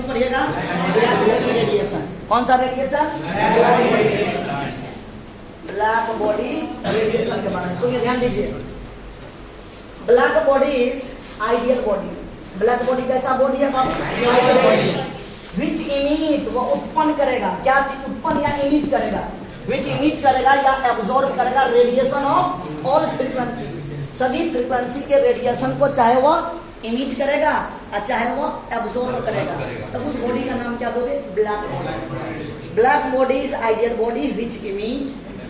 पढ़िएगा, black body radiation. कौन सा रेडिएशन? ब्लैक बॉडी रेडिएशन के बारे में सुनिए, ध्यान दीजिए। Black body is ideal body. Black body कैसा बॉडी है बाबू? Ideal body. विच इमिट, वो उत्पन्न करेगा, क्या चीज उत्पन्न या इमिट करेगा? विच इमिट करेगा या एब्जॉर्ब करेगा रेडिएशन ऑफ ऑल फ्रीक्वेंसी, सभी फ्रीक्वेंसी के रेडिएशन को, चाहे वह इमिट करेगा और चाहे वह एब्जॉर्ब करेगा। तब उस बॉडी का नाम क्या दोगे? Black body. Black body is ideal body which emit,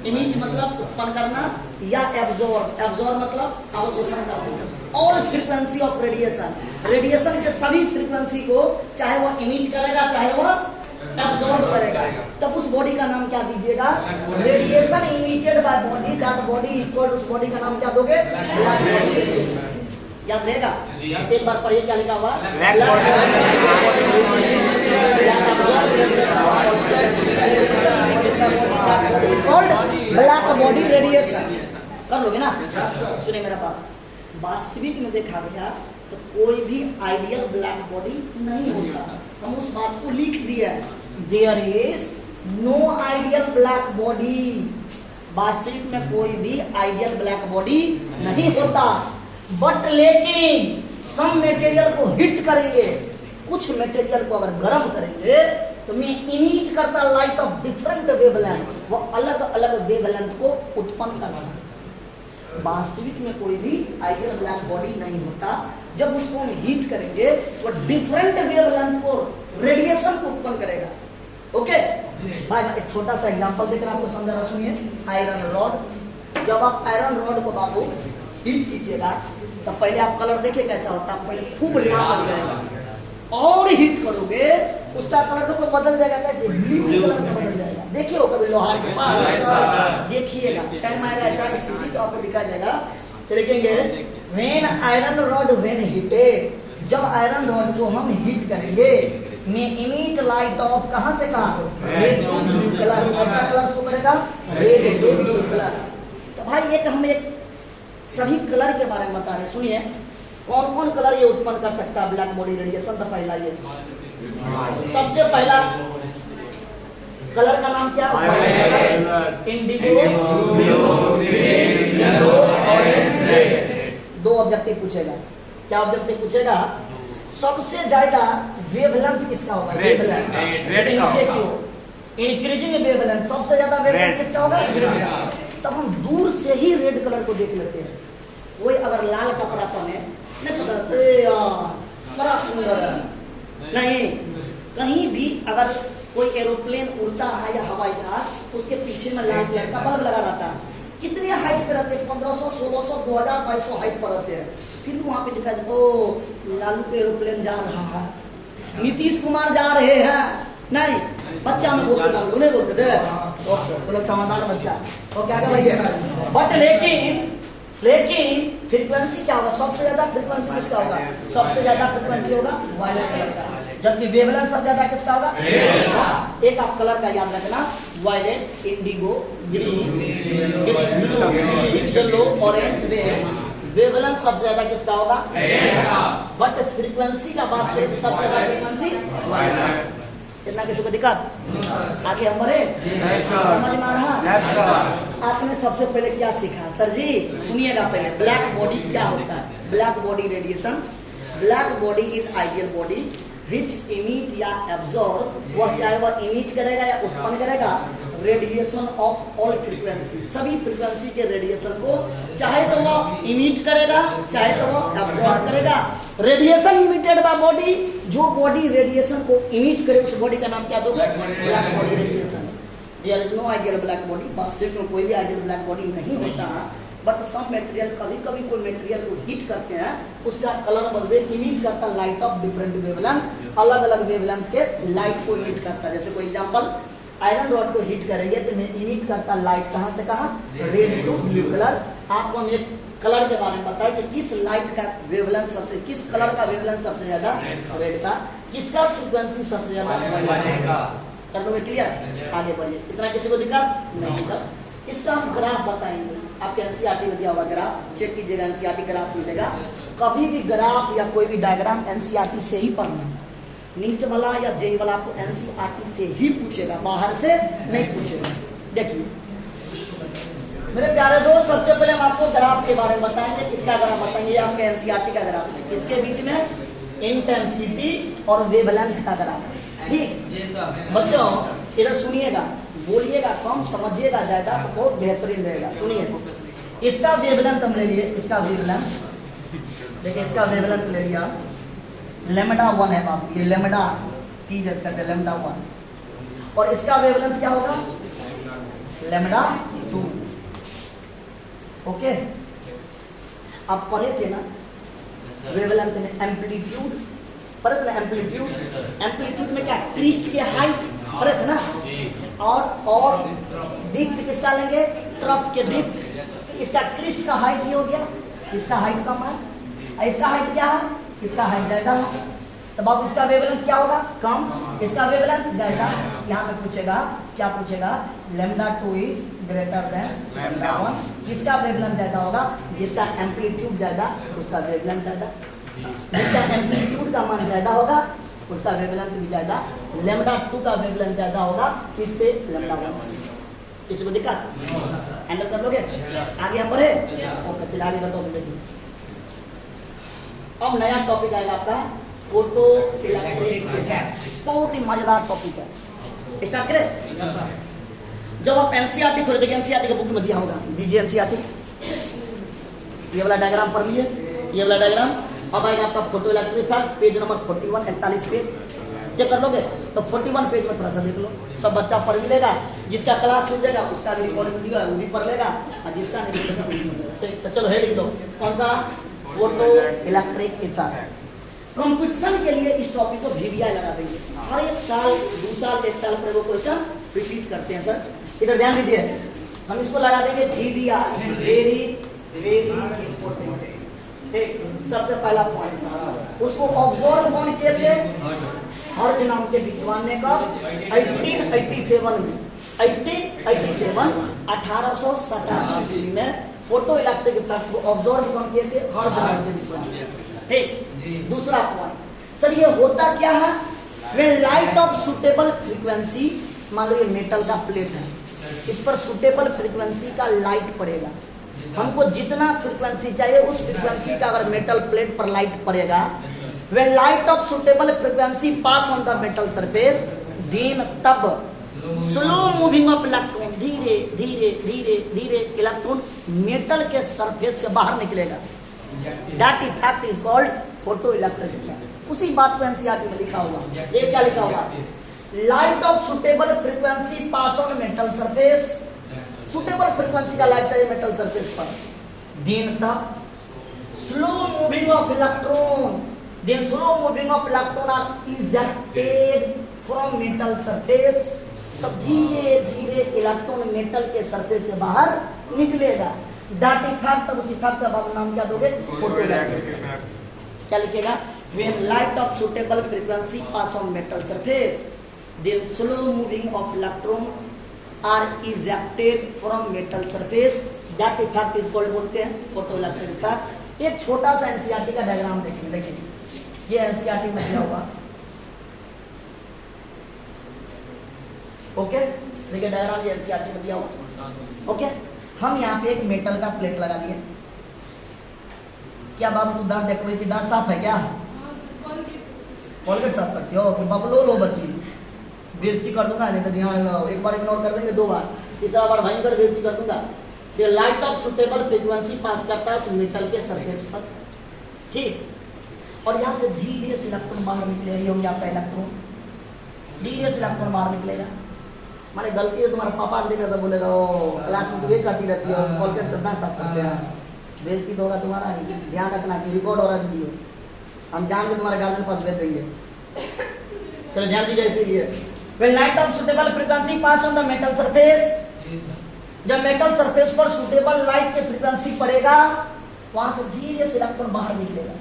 emit मतलब उत्पन्न करना, या एब्जॉर्ब, एब्जॉर्ब मतलब अवशोषण करना, all frequency of radiation, radiation के सभी फ्रीक्वेंसी को चाहे वह इमिट करेगा चाहे वह एब्जॉर्ब करेगा। तब उस बॉडी का नाम क्या दीजिएगा? Radiation emitted by body, that body is called, उस बॉडी का नाम क्या दोगे? Black body radiation. याद रहेगा? एक बार पढ़िए क्या लिखा हुआ? Black body radiation. कर लोगे ना? सुनिए मेरा बात, वास्तविक में देखा गया तो कोई भी आइडियल ब्लैक बॉडी नहीं होता। हम उस बात को लिख दिया, there is no ideal black body. वास्तविक में कोई भी आइडियल ब्लैक बॉडी नहीं होता। बट लेकिन सम मटेरियल को हिट करेंगे, कुछ मटेरियल को अगर गर्म करेंगे तो मैं इमिट करता लाइट ऑफ डिफरेंट वेवलेंथ, वो अलग अलग वेवलेंथ को उत्पन्न करता है। वास्तविक में कोई भी आइडियल ब्लैक बॉडी नहीं होता। जब उसको हम हीट करेंगे वो डिफरेंट वेवलेंथ को, रेडिएशन को उत्पन्न करेगा। ओके भाई, मैं एक छोटा सा एग्जांपल देकर आपको समझा रहा, सुनिए। आयरन रॉड, जब आप आयरन रॉड को बाबू हीट कीजिएगा तो पहले आप कलर देखिए कैसा होता है, पहले खूब लाल हो जाएगा और हीट करोगे उसका कलर तो बदल जाएगा, कैसे? ब्लू कलर में बदल जाएगा। देखिए कभी लोहार के पास देखिएगा, टाइम आएगा ऐसा स्थिति तो आपको दिखा जाएगा। देखेंगे when iron rod when heated, जब आयरन रॉड को हम हीट करेंगे में इमिट लाइट ऑफ, कहां से कहां? Red to blue colour. कैसा कलर शो करेगा? रेड से ब्लू कलर। तो भाई एक हम एक सभी कलर के बारे में बता रहे हैं, सुनिए। कौन कौन कलर ये उत्पन्न कर सकता है ब्लैक बॉडी रेडिएशन? तो पहला ये सबसे पहला कलर का नाम क्या? Indigo, yellow, orange, red. दो ऑब्जेक्टिव पूछेगा। क्या ऑब्जेक्टिव पूछेगा? सबसे ज्यादा वेवलेंथ किसका होगा? रेड। नीचे क्यों? इंक्रीजिंग वेवलेंथ, सबसे ज्यादा वेवलेंथ किसका होगा? तब हम दूर से ही रेड कलर को देख लेते हैं। कोई अगर लाल कपड़ा पहने, नहीं पता बड़ा सुंदर है, नहीं। कहीं भी अगर कोई एरोप्लेन उड़ता है या हवाई जहाज, उसके पीछे में लाल कलर का बल्ब लगा रहता है। कितने हाइट पे रहते हैं? 1500, 1600, 2000, 2200 हाइट पर रहते हैं। फिर भी वहां पे लिखा है ओ लालू के एरोप्लेन जा रहा है, नीतीश कुमार जा रहे हैं। नहीं, बच्चा में बोलते थे, उन्हें बोलते थे तो लोग समझदार बच्चा तो क्या कर रही है। बट लेकिन फ्रीक्वेंसी क्या होगा? सबसे ज्यादा फ्रीक्वेंसी किसका होगा? सबसे ज्यादा फ्रीक्वेंसी होगा वायलेट कलर का। जबकि वेवलेंथ सबसे ज्यादा किसका होगा? एक आप कलर का याद रखना, violet, indigo, green, yellow, orange, red. Wavelength सबसे ज्यादा किसका होगा? बट फ्रीक्वेंसी का बात करें तो सबसे ज्यादा फ्रीक्वेंसी वायलेट। कितना किसी को दिक्कत? आगे हम बढ़े? समझ में आ रहा? आपने सबसे पहले क्या सीखा? सर जी सुनिएगा पहले, ब्लैक बॉडी क्या होता है? Black body radiation, black body is ideal body which emit या एब्जॉर्ब, वह चाहे वह इमिट करेगा या उत्पन्न करेगा रेडिएशन ऑफ ऑल फ्रीक्वेंसी, सभी फ्रीक्वेंसी के रेडिएशन को, चाहे तो वह इमिट करेगा चाहे तो वह एब्जॉर्ब करेगा। रेडिएशन इमिटेड बाय बॉडी, जो बॉडी रेडिएशन को इमिट करे उस बॉडी का नाम क्या दोगे? Black body radiation. There is no ideal black body, वास्तविक में कोई भी आइडियल ब्लैक बॉडी नहीं होता। बट सम मटेरियल, कभी कभी कोई मटेरियल को हीट करते हैं, उसका कलर बदले, इमिट करता लाइट ऑफ डिफरेंट वेवलेंथ, अलग अलग वेवलेंथ के लाइट को इमिट करता है। जैसे कोई एग्जांपल, आयरन रॉड को हीट करेंगे तो इमिट करता लाइट कहां से कहां? Red to blue colour. आपको हम एक कलर के बारे में बताएं कि किस लाइट का वेवलेंथ सबसे, किस कलर का वेवलेंथ सबसे ज्यादा? रेड का। किसका फ्रीक्वेंसी सबसे ज्यादा? कर लो क्लियर? आगे बढ़िए। इतना किसी को दिक्कत नहीं होगा। इसका हम ग्राफ बताएंगे, आपके एनसीईआरटी में दिया हुआ ग्राफ चेक कीजिएगा, एनसीईआरटी ग्राफ मिलेगा। कभी भी ग्राफ या कोई भी डायग्राम एनसीईआरटी से ही पढ़ना, नीट वाला या जेई वाला आपको एनसीईआरटी से ही पूछेगा, बाहर से नहीं पूछेगा। देखिए मेरे प्यारे दोस्त, सबसे पहले हम आपको ग्राफ के बारे में बताएंगे। किसका ग्राफ बताएंगे? ये आपके एनसीईआरटी का ग्राफ है। किसके बीच में? इंटेंसिटी और वेवलेंथ का ग्राफ है। ठीक बच्चों, इधर सुनिएगा, बोलिएगा कम, समझिएगा ज्यादा, तो बहुत बेहतरीन रहेगा। सुनिए, इसका वेवलेंथ हम ले लिए, इसका वेवलेंथ देखिए, इसका वेवलेंथ ले लिया लेमडा 1 है बाप, ये लेमडा टी जैसे करते लेमडा 1, और इसका वेवलेंथ क्या होगा? लेमडा 2। ओके, आप पढ़े थे ना वेवलेंथ में एम्पलीट्यूड, पढ़े थे ना एम्पलीट्यूड? एम्पलीट्यूड में क्या? क्रिस्ट के हाइट पढ़े थे ना, और डिप्थ किसका लेंगे? ट्रफ के डिप्थ। इसका क्रिस्ट का हाइट ये हो गया, इसका हाइट कम है, इसका हाइट क्या है? इसका हाइट ज्यादा है, तब अब इसका वेवलेंथ क्या होगा? कम, इसका वेवलेंथ ज्यादा। यहाँ पे पूछेगा, क्या पूछेगा? Lambda 2 is greater than lambda 1। किसका वेवलेंथ ज्यादा होगा? जिसका एम्पलीट्यूड ज्यादा उसका वेवलेंथ ज्यादा, जिसका एम्पलीट्यूड का मान ज्यादा होगा उसका वेवलेंथ भी ज्यादा। लेमडा 2 का वेवलेंथ ज्यादा होगा किससे? लेमडा 1 से। किसी को दिक्कत? हैंडल कर लोगे? आगे हम बढ़े? ओके, चलिए आगे बताओ। अब नया टॉपिक आएगा आपका फोटो इलेक्ट्रिक इफेक्ट। बहुत ही मजेदार टॉपिक है। स्टार्ट करें? जब आप एनसीईआरटी खोले, देखिए एनसीईआरटी का बुक में दिया होगा, दीजिए एनसीईआरटी। ये वाला डायग्राम पढ़ लिए, ये वाला डायग्राम। अब आएगा आपका photoelectric effect, page number 41, 41 page. Check कर लोगे तो 41 पेज में थोड़ा सा देख लो, सब बच्चा पढ़ भी लेगा। जिसका क्लास छूट जाएगा उसका भी रिकॉर्डिंग वीडियो है, वो भी पढ़ लेगा, और जिसका नहीं पढ़ेगा वो भी पढ़ लेगा। तो चलो हेडिंग दो, कौन सा? Photo electric effect. कॉम्पिटिशन के लिए इस टॉपिक को VBI लगा देंगे। हर एक साल, 2 साल, 1 साल पर वो क्वेश्चन रिपीट करते हैं सर। इधर ध्यान दीजिए, हम इसको लगा देंगे VBI, वेरी वेरी इंपॉर्टेंट। ठीक, सबसे पहला पॉइंट, उसको ऑब्जर्व कौन किए थे? हर्ज नाम के विद्वान ने कब? 1887 में, 1887 ईस्वी में फोटो इलेक्ट्रिक इफेक्ट को ऑब्जर्व कौन किए थे? हर्ज नाम के विद्वान। ठीक, दूसरा पॉइंट सर, ये होता क्या है? When light of suitable frequency, मान लो ये मेटल का प्लेट है, इस पर सुटेबल फ्रीक्वेंसी का लाइट पड़ेगा। हमको जितना फ्रीक्वेंसी चाहिए उस फ्रीक्वेंसी का अगर मेटल प्लेट पर लाइट पड़ेगा, when light of suitable frequency pass on the metal surface, then तब स्लो मूविंग ऑफ इलेक्ट्रॉन, धीरे धीरे धीरे धीरे इलेक्ट्रॉन मेटल के सरफेस से बाहर निकलेगा। That effect is called photo electric effect. उसी बात को एनसीईआरटी में लिखा हुआ, ये क्या लिखा हुआ? Light of suitable frequency pass on metal surface, suitable frequency का लाइट चाहिए मेटल सरफेस पर, देन तब slow moving of electron, then slow moving of electron are ejected from metal surface, तब धीरे धीरे इलेक्ट्रॉन मेटल के सरफेस से बाहर निकलेगा। दैट इफेक्ट, तब उस इफेक्ट का नाम क्या दोगे? Photoelectric effect. क्या लिखेगा? When light of suitable frequency pass on metal surface, then slow moving of electron are ejected from metal surface, that effect is called, बोलते हैं फोटो इलेक्ट्रिक इफेक्ट। एक छोटा सा एनसीईआरटी का डायग्राम देखिए, देखिए ये एनसीईआरटी में दिया हुआ। ओके, देखिए डायग्राम ये एनसीईआरटी में दिया हुआ। ओके, हम यहाँ पे एक मेटल का प्लेट लगा लिए। क्या बाबू तू दांत देख रही थी? दांत साफ है क्या? कॉलगेट साफ करती हो? बबलो लो बच्ची, बेइज्जती कर दूंगा। नहीं तो ध्यान, एक बार इग्नोर कर देंगे, 2 बार, तीसरा बार भयंकर बेइज्जती कर दूंगा। ये लाइट ऑफ सुटेबल फ्रीक्वेंसी पास करता है उस मेटल के सरफेस पर। ठीक, और यहाँ से धीरे से इलेक्ट्रॉन बाहर निकलेगा। ये हो गया आपका इलेक्ट्रॉन, धीरे से इलेक्ट्रॉन बाहर निकलेगा। माने गलती है तुम्हारे पापा को देखा तो बोलेगा ओ क्लास में तो ये करती रहती है, कॉलगेट से दांत साफ करते हैं, बेइज्जती तो होगा तुम्हारा। ध्यान रखना कि रिकॉर्ड हो रहा है वीडियो, हम जान के तुम्हारे गार्जियन पास भेज देंगे। चलो ध्यान दीजिए, इसीलिए when light of suitable frequency pass on the metal surface, जब मेटल सरफेस पर सुटेबल लाइट की फ्रीक्वेंसी पड़ेगा, वहां से धीरे से इलेक्ट्रॉन बाहर निकलेगा।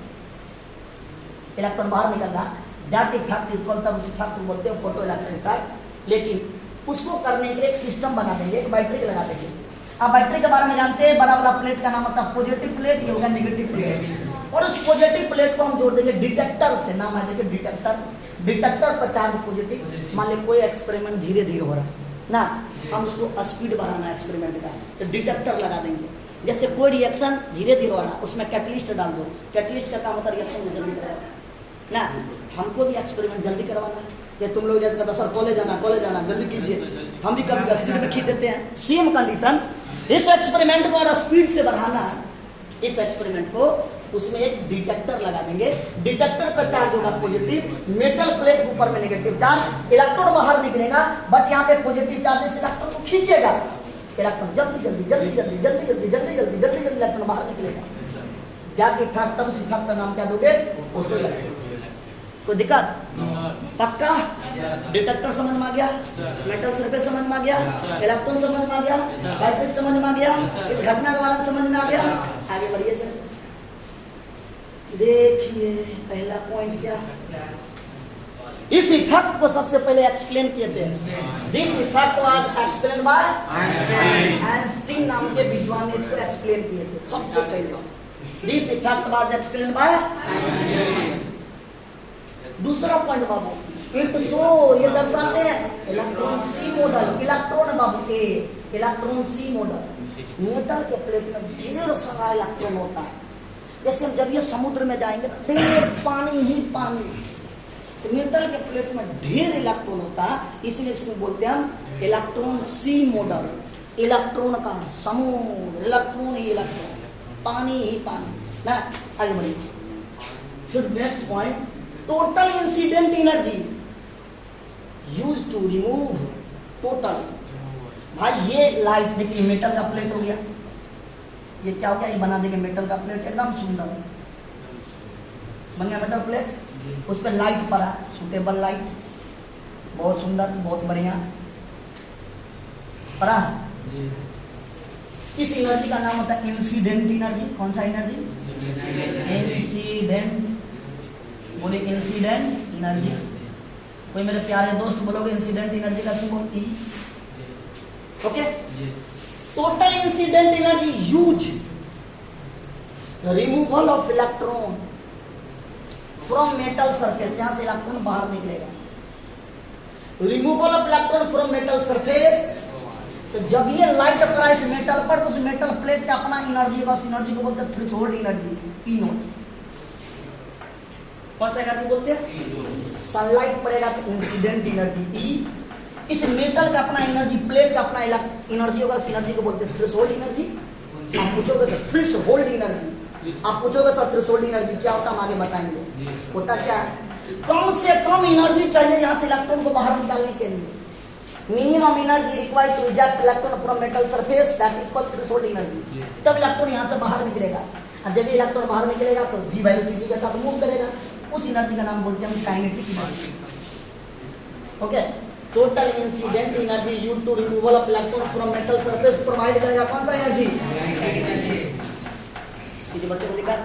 इलेक्ट्रॉन बाहर निकल रहा, दैट इफेक्ट इज कॉल्ड, तब उस इफेक्ट को बोलते हैं फोटो इलेक्ट्रिक इफेक्ट। लेकिन उसको करने के लिए एक सिस्टम बना देंगे, एक बैटरी लगा देंगे। अब बैटरी के बारे में जानते हैं, बड़ा वाला प्लेट का नाम होता है पॉजिटिव प्लेट, ये होगा नेगेटिव प्लेट। और उस पॉजिटिव प्लेट को हम जोड़ देंगे डिटेक्टर से, नाम आ जाएगा डिटेक्टर। डिटेक्टर पर चार्ज पॉजिटिव। मान लो कोई एक्सपेरिमेंट धीरे धीरे हो रहा है ना, हम उसको स्पीड बढ़ाना है एक्सपेरिमेंट का, तो डिटेक्टर लगा देंगे। जैसे कोई रिएक्शन धीरे धीरे हो रहा है, उसमें कैटलिस्ट डाल दो, कैटलिस्ट का काम होता है रिएक्शन को जल्दी करवाना ना। हमको भी एक्सपेरिमेंट जल्दी करवाना है, जैसे तुम लोग जैसे कहता सर कॉलेज आना जल्दी कीजिए, हम भी कभी स्पीड में खींच देते हैं। सेम कंडीशन, इस एक्सपेरिमेंट को और स्पीड से बढ़ाना है, इस एक्सपेरिमेंट को उसमें एक डिटेक्टर लगा देंगे। डिटेक्टर पर चार्ज होगा पॉजिटिव, मेटल प्लेट के ऊपर में नेगेटिव चार्ज, इलेक्ट्रॉन बाहर निकलेगा, बट यहाँ पे पॉजिटिव चार्ज इस इलेक्ट्रॉन को खींचेगा, इलेक्ट्रॉन जल्दी इलेक्ट्रॉन बाहर निकलेगा। क्या इफेक्ट, तब उस इफेक्ट का नाम क्या दोगे? Photo electron. कोई दिक्कत? पक्का? डिटेक्टर समझ में आ गया, मेटल सरफेस समझ में आ गया, इलेक्ट्रॉन समझ में आ गया, बैटरी समझ में आ गया, इस घटना के बारे में समझ में आ गया। आगे बढ़िए सर, देखिए पहला पॉइंट क्या, इस इफेक्ट को सबसे पहले एक्सप्लेन किए थे। This effect was explain by Einstein नाम के विद्वान ने इसको एक्सप्लेन किए थे सबसे पहले। This effect was explain by Einstein. दूसरा पॉइंट बाबू, इट शो, ये दर्शाते हैं इलेक्ट्रॉन सी मॉडल, इलेक्ट्रॉन बाबू ए, इलेक्ट्रॉन सी मॉडल। मेटल के प्लेट में ढेर सारा इलेक्ट्रॉन होता है, जैसे हम जब ये समुद्र में जाएंगे तो ढेर पानी ही पानी, तो मेटल के प्लेट में ढेर इलेक्ट्रॉन होता है, इसलिए इसमें बोलते हैं हम इलेक्ट्रॉन सी मॉडल। इलेक्ट्रॉन का समुद्र, इलेक्ट्रॉन ही इलेक्ट्रॉन, पानी ही पानी ना। आगे बढ़िए, फिर next point, total incident energy use to remove total. भाई ये लाइट देखिए, मेटल का प्लेट हो गया, ये क्या हो गया, ये बना देंगे मेटल का प्लेट, एकदम सुंदर बन गया मेटल प्लेट। उस पर लाइट पड़ा, सुटेबल लाइट, बहुत सुंदर, बहुत बढ़िया पड़ा। इस एनर्जी का नाम होता है इंसिडेंट एनर्जी। कौन सा एनर्जी? इंसिडेंट, बोले इंसिडेंट एनर्जी। कोई मेरे प्यारे दोस्त बोलोगे इंसिडेंट एनर्जी का symbol E, okay. Total incident energy use removal of electron from metal surface, यहां से इलेक्ट्रॉन बाहर निकलेगा। Removal of electron from metal surface, तो जब ये लाइट पड़ा इस मेटल पर, तो उस मेटल प्लेट का अपना एनर्जी होगा, उस एनर्जी को बोलते हैं थ्रेशोल्ड एनर्जी, ई नॉट। कौन सा एनर्जी बोलते हैं? सनलाइट पड़ेगा तो इंसिडेंट एनर्जी ई, इस मेटल का अपना एनर्जी, प्लेट का अपना एनर्जी होगा, उस एनर्जी को बोलते हैं थ्रेशोल्ड एनर्जी। आप पूछोगे सर थ्रेशोल्ड एनर्जी, आप पूछोगे सर थ्रेशोल्ड एनर्जी क्या होता है, हम आगे बताएंगे। होता क्या है, कम से कम एनर्जी चाहिए यहाँ से इलेक्ट्रॉन को बाहर निकालने के लिए। Minimum energy required to reject electron from metal surface, that is called threshold energy. तब इलेक्ट्रॉन यहाँ से बाहर निकलेगा, और जब इलेक्ट्रॉन बाहर निकलेगा तो v वैल्यू सी के साथ मूव करेगा, उस एनर्जी का नाम बोलते हैं kinetic energy, okay. Total incident energy used to removal of electron from metal surface provide करेगा कौन सा एनर्जी? किसी बच्चे को दिखा,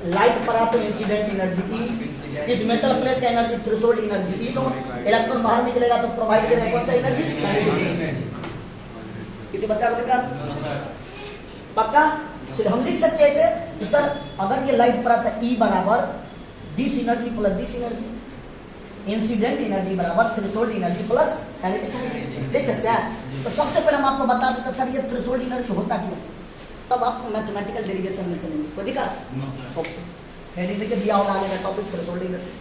लाइट पड़ा तो इंसिडेंट एनर्जी ई, इस मेटल प्लेट का energy threshold energy E not, electron बाहर निकलेगा तो प्रोवाइड करेगा कौन सा एनर्जी? किसी बच्चा को दिखा? पक्का? चलिए हम लिख सकते हैं ऐसे कि सर अगर ये लाइट पड़ा था ई बराबर this energy plus this energy, incident energy बराबर threshold energy plus kinetic energy, लिख सकते हैं। तो सबसे पहले हम आपको बता देते सर ये थ्रेशोल्ड एनर्जी होता क्यों, तब आपको मैथमेटिकल डेरिवेशन में चलेंगे। कोई दिक्कत? ओके, हेडिंग लिख दिया होगा आगे का टॉपिक थ्रेशोल्ड एनर्जी,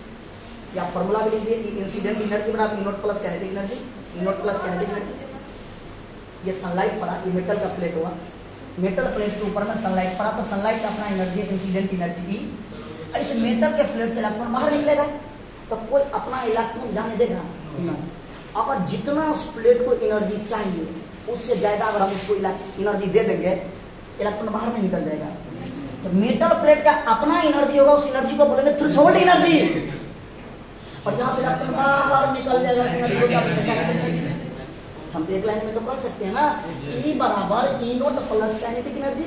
या फार्मूला भी लिख दिए, इंसिडेंट एनर्जी बराबर E naught plus kinetic energy, E naught plus kinetic energy. ये सनलाइट पड़ा, ये मेटल का प्लेट हुआ, मेटल प्लेट के ऊपर में सनलाइट पड़ा, तो सनलाइट का अपना एनर्जी इंसिडेंट एनर्जी ई, और इस मेटल के प्लेट से इलेक्ट्रॉन बाहर निकलेगा, तो कोई अपना इलेक्ट्रॉन जाने देगा ना। अगर जितना उस प्लेट को एनर्जी चाहिए उससे ज्यादा अगर हम उसको एनर्जी दे देंगे, इलेक्ट्रॉन बाहर में निकल जाएगा। तो मेटल प्लेट का अपना एनर्जी होगा, उस एनर्जी को बोलेंगे थ्रेशोल्ड एनर्जी, और जहां से इलेक्ट्रॉन बाहर निकल जाएगा उस एनर्जी को क्या बोलेंगे? हम तो एक लाइन में तो पढ़ सकते हैं ना, ई बराबर E naught plus kinetic energy,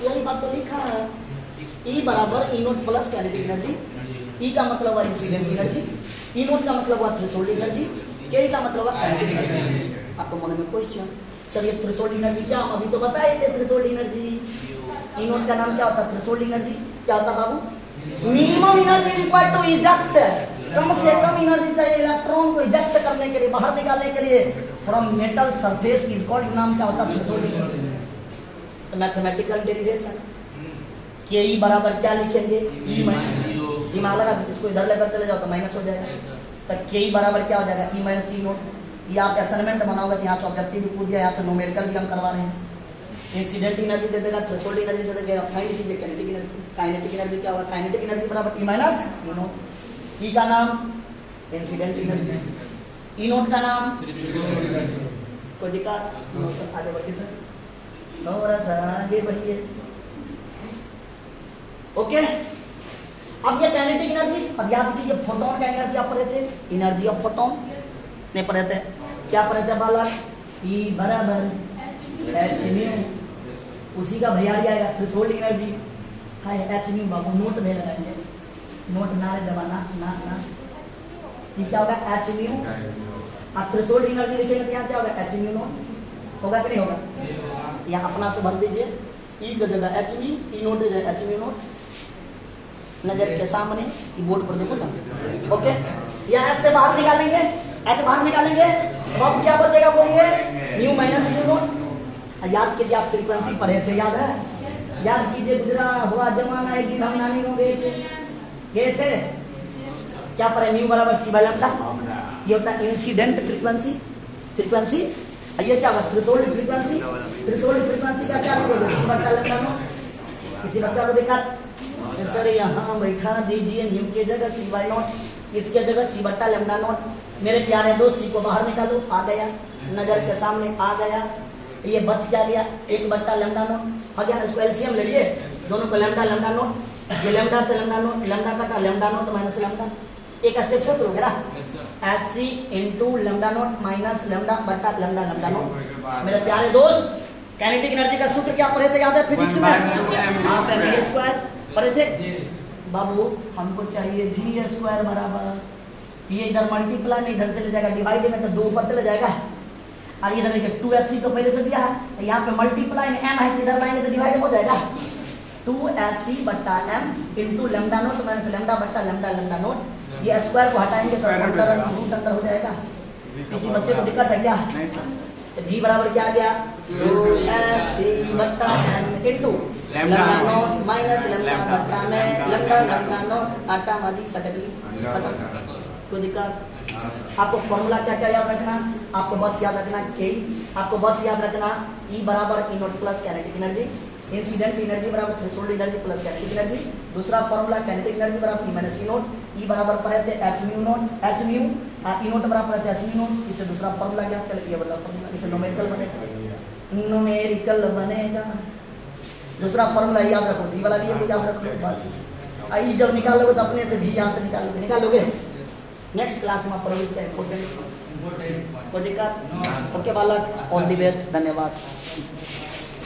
यही बात तो लिखा है, ई बराबर E naught plus kinetic energy. ई का मतलब हुआ इंसिडेंट एनर्जी, ई नॉट का मतलब हुआ थ्रेशोल्ड एनर्जी, के का मतलब हुआ काइनेटिक एनर्जी। आपको मन में क्वेश्चन, सर ये थ्रेशोल्ड एनर्जी क्या, हम अभी तो बताए थे थ्रेशोल्ड एनर्जी, ई नॉट का नाम क्या होता है? Threshold energy. क्या होता बाबू? Minimum energy required to eject, कम से कम एनर्जी चाहिए इलेक्ट्रॉन को इजेक्ट करने के लिए, बाहर निकालने के लिए from metal surface is called, नाम क्या होता है? तो मैथमेटिकल डेरिवेशन के ई बराबर क्या लिखेंगे? ई माइनस ई मान लगा, इसको इधर लेकर चले जाओ तो माइनस हो जाएगा, तो के ई बराबर क्या हो जाएगा? ई माइनस ई नोट। ये आप असाइनमेंट बनाओगे तो यहाँ से ऑब्जेक्टिव भी पूछ दिया, यहाँ से न्यूमेरिकल भी हम करवा रहे हैं। इंसिडेंट एनर्जी दे देगा, थ्रेशोल्ड एनर्जी दे देगा, फाइंड कीजिए काइनेटिक एनर्जी। काइनेटिक एनर्जी क्या होगा? काइनेटिक एनर्जी बराबर ई माइनस ई नोट। ई का नाम इंसिडेंट एनर्जी, ई नोट का नाम कोई दिक्कत? आगे बढ़िए सर, थोड़ा सा आगे बढ़िए। ओके, अब ये काइनेटिक एनर्जी, अब याद कीजिए फोटोन का एनर्जी आप पढ़े थे, एनर्जी ऑफ फोटोन नहीं पढ़े थे, क्या पढ़े थे बालक? ई बराबर एच म्यू, उसी का भैया आएगा थ्रेशोल्ड एनर्जी है एच म्यू। बाबू नोट में लगाएंगे, नोट ना दबाना ना ना, ये क्या होगा? H mu. आप थ्रेशोल्ड एनर्जी लिखेंगे तो यहाँ क्या होगा? एच म्यू नोट होगा कि नहीं होगा? यहाँ अपना से भर दीजिए, ई की जगह एच म्यू, ई नोट की जगह एच म्यू नोट, नजर के सामने की बोर्ड पर देखो ना। ओके, या एच से बाहर निकालेंगे, एच बाहर निकालेंगे तो अब क्या बचेगा? बोलिए न्यू माइनस न्यू नोट। याद कीजिए, आप फ्रीक्वेंसी पढ़े थे, याद है? याद कीजिए, गुजरा हुआ जमाना एक दिन हम नानी को गए थे, क्या पढ़े? न्यू बराबर सी बाय लैम्डा, ये होता है इंसिडेंट फ्रीक्वेंसी। फ्रीक्वेंसी ये क्या होगा? Threshold frequency. थ्रेशोल्ड फ्रीक्वेंसी का क्या बोलोगे? सी बटा लैम्डा नॉट। किसी बच्चा को देखा सर यहाँ बैठा दीजिए, न्यू की जगह सी बाय नॉट, इसके जगह सी बटा लैम्डा नॉट। मेरे प्यारे दोस्त, सी को बाहर निकालो, आ गया, नजर के सामने आ गया, ये बच क्या गया? एक बटा लैम्डा नॉट। अब यार इसको एलसीएम ले लिए, दोनों को लैम्डा लैम्डा नॉट, ये लैम्डा से लैम्डा नॉट, लैम्डा कटा लैम्डा नॉट माइनस लैम्डा, एक स्टेप छोड़ दोगे ना, S C into lambda naught minus lambda बटा लैम्डा लैम्डा नॉट। मेरे प्यारे दोस्त, काइनेटिक एनर्जी का सूत्र क्या पढ़े थे? याद है फिजिक्स में? हाँ, v स्क्वायर पढ़े थे बाबू। हमको चाहिए v स्क्वायर बराबर, ये इधर मल्टीप्लाई में इधर चले जाएगा, डिवाइड में तो 2 ऊपर चले जाएगा, और इधर देखिए 2sc तो पहले से दिया है, यहाँ पे मल्टीप्लाई में m है, इधर लाएंगे तो डिवाइड हो जाएगा, 2sc बटा m into lambda note minus lambda बटा लैम्डा लैम्डा नोट। ये स्क्वायर को हटाएंगे तो रूट अंदर हो जाएगा। किसी बच्चे को दिक्कत है क्या? तो v बराबर क्या आ गया? 2sc बटा m into lambda note minus lambda बटा में लैम्डा लैम्डा नोट, आटा मादी सटकी खत्म। कोई दिक्कत? आपको फॉर्मूला क्या क्या याद रखना? आपको बस याद रखना के, आपको बस याद रखना ई बराबर E naught plus kinetic energy, incident energy बराबर threshold energy plus kinetic energy. दूसरा फॉर्मूला काइनेटिक एनर्जी बराबर E minus E naught, E बराबर पर रहते h mu naught, h mu E naught बराबर रहते एच म्यू नोट। इसे दूसरा फॉर्मूला ज्ञात कर लिया, वाला फॉर्मूला इसे न्यूमेरिकल बनेगा, न्यूमेरिकल बनेगा। दूसरा फॉर्मूला याद रखो, ई वाला भी याद रखो बस। ई जब निकालोगे तो अपने से भी यहाँ से निकालोगे। नेक्स्ट क्लास में पढ़ोगे इसका इम्पोर्टेंट। कोई दिक्कत? ओके बालक, ऑल द बेस्ट, धन्यवाद।